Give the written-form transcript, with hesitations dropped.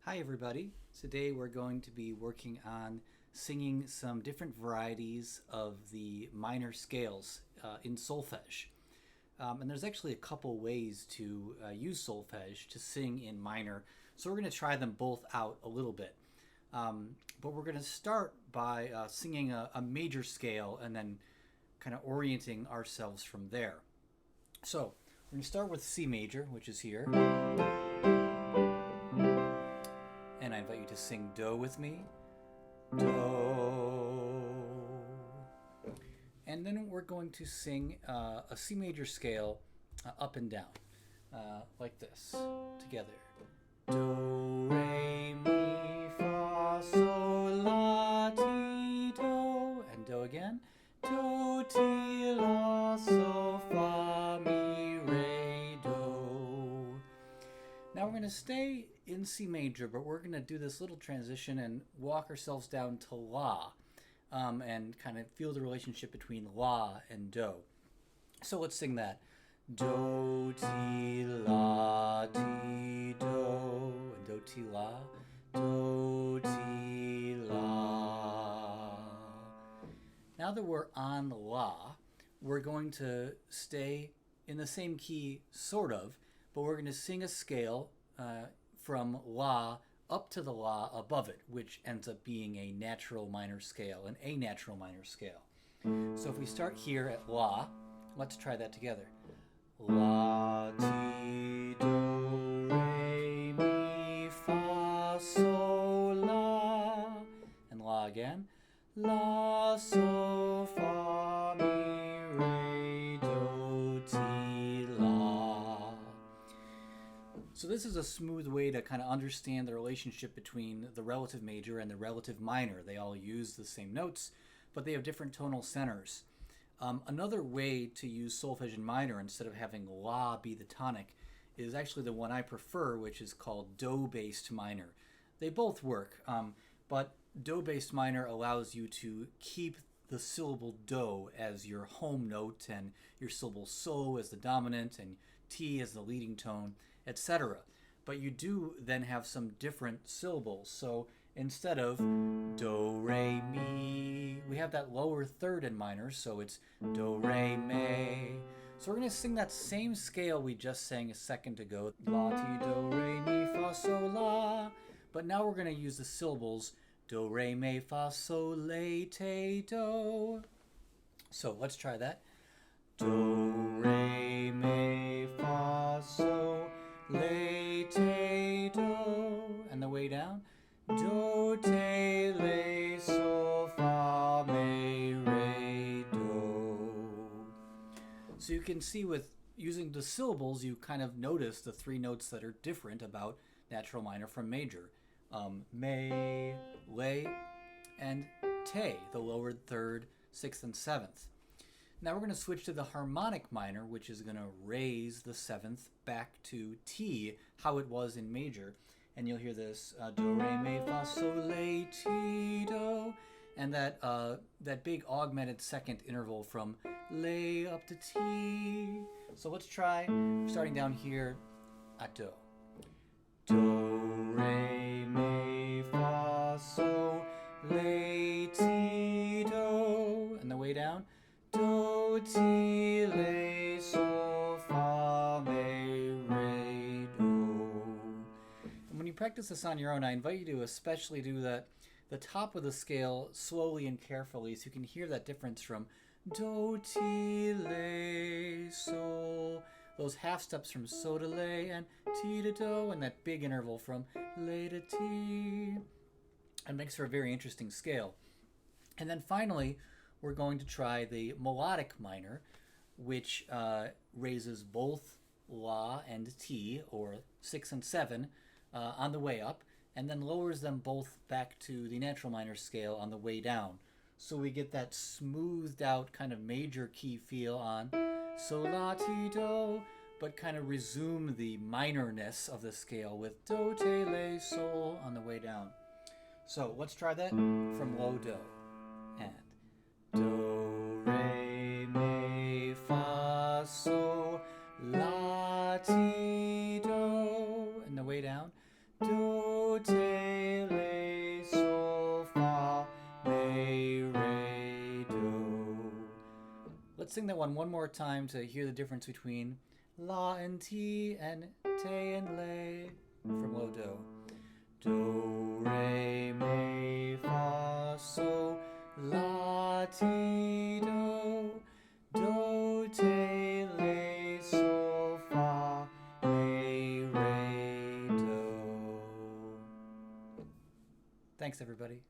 Hi everybody. Today we're going to be working on singing some different varieties of the minor scales in solfege. And there's actually a couple ways to use solfege to sing in minor, so we're going to try them both out a little bit. But we're going to start by singing a major scale and then kind of orienting ourselves from there. So we're going to start with C major, which is here. And I invite you to sing Do with me. Do. And then we're going to sing a C major scale up and down, like this, together. Do, re, mi, fa, sol, la, ti, do. And Do again. Do, ti, la, so, fa, mi, re, do. Now we're going to stay in C major, but we're going to do this little transition and walk ourselves down to La, and kind of feel the relationship between La and Do. So let's sing that. Do, ti, la, ti, do. And Do, ti, la. Do, ti, la. Now that we're on La, we're going to stay in the same key, sort of, but we're going to sing a scale from La up to the La above it, which ends up being a natural minor scale, an A natural minor scale. So if we start here at La, let's try that together. La, ti, do, re, mi, fa, sol, la. And La again. La, so, fa, mi, re, do, ti, la. So this is a smooth way to kind of understand the relationship between the relative major and the relative minor. They all use the same notes, but they have different tonal centers. Another way to use solfege in minor instead of having La be the tonic is actually the one I prefer, which is called Do-based minor. They both work, but Do-based minor allows you to keep the syllable Do as your home note and your syllable So as the dominant and T as the leading tone, etc. But you do then have some different syllables. So instead of Do, Re, Mi, we have that lower third in minor, so it's Do, Re, Me. So we're going to sing that same scale we just sang a second ago. La, Ti, Do, Re, Mi, Fa, Sol, La. But now we're going to use the syllables Do, Re, Mi, Fa, Sol, La, Te, Do. So let's try that. Do, Re, Mi, Fa, Sol, La, Te, Do. And the way down. Do, Te, La, So, Fa, Mi, Re, Do. So you can see with using the syllables, you kind of notice the three notes that are different about natural minor from major. Me, Le, and Te, the lower third, sixth, and seventh. Now we're going to switch to the harmonic minor, which is going to raise the seventh back to T, how it was in major. And you'll hear this, Do, Re, Mi, Fa, Sol, La, Ti, Do. And that big augmented second interval from La up to Ti. So let's try, starting down here at Do. Do, Re, Mi, Fa, Sol, La, Ti, Do. And the way down. Do, Ti, La, So, Fa, Mi, Re, Do. And when you practice this on your own, I invite you to especially do the top of the scale slowly and carefully so you can hear that difference from Do, Ti, La, Sol, those half steps from So to La and Ti to Do, and that big interval from La to Ti. It makes for a very interesting scale. And then finally, we're going to try the melodic minor, which raises both La and Ti, or 6 and 7, on the way up, and then lowers them both back to the natural minor scale on the way down. So we get that smoothed out kind of major key feel on So, La, Ti, Do, but kind of resume the minorness of the scale with Do, Te, La, Sol on the way down. So let's try that from low Do. And Do, Re, Mi, Fa, Sol, La, Ti, Do. And the way down. Do, Te, sing that one more time to hear the difference between La and Ti and Te and Le from low do. Do, re, mi, fa, sol, la, ti, do. Do, te, le, sol, fa, mi, re, do. Thanks, everybody.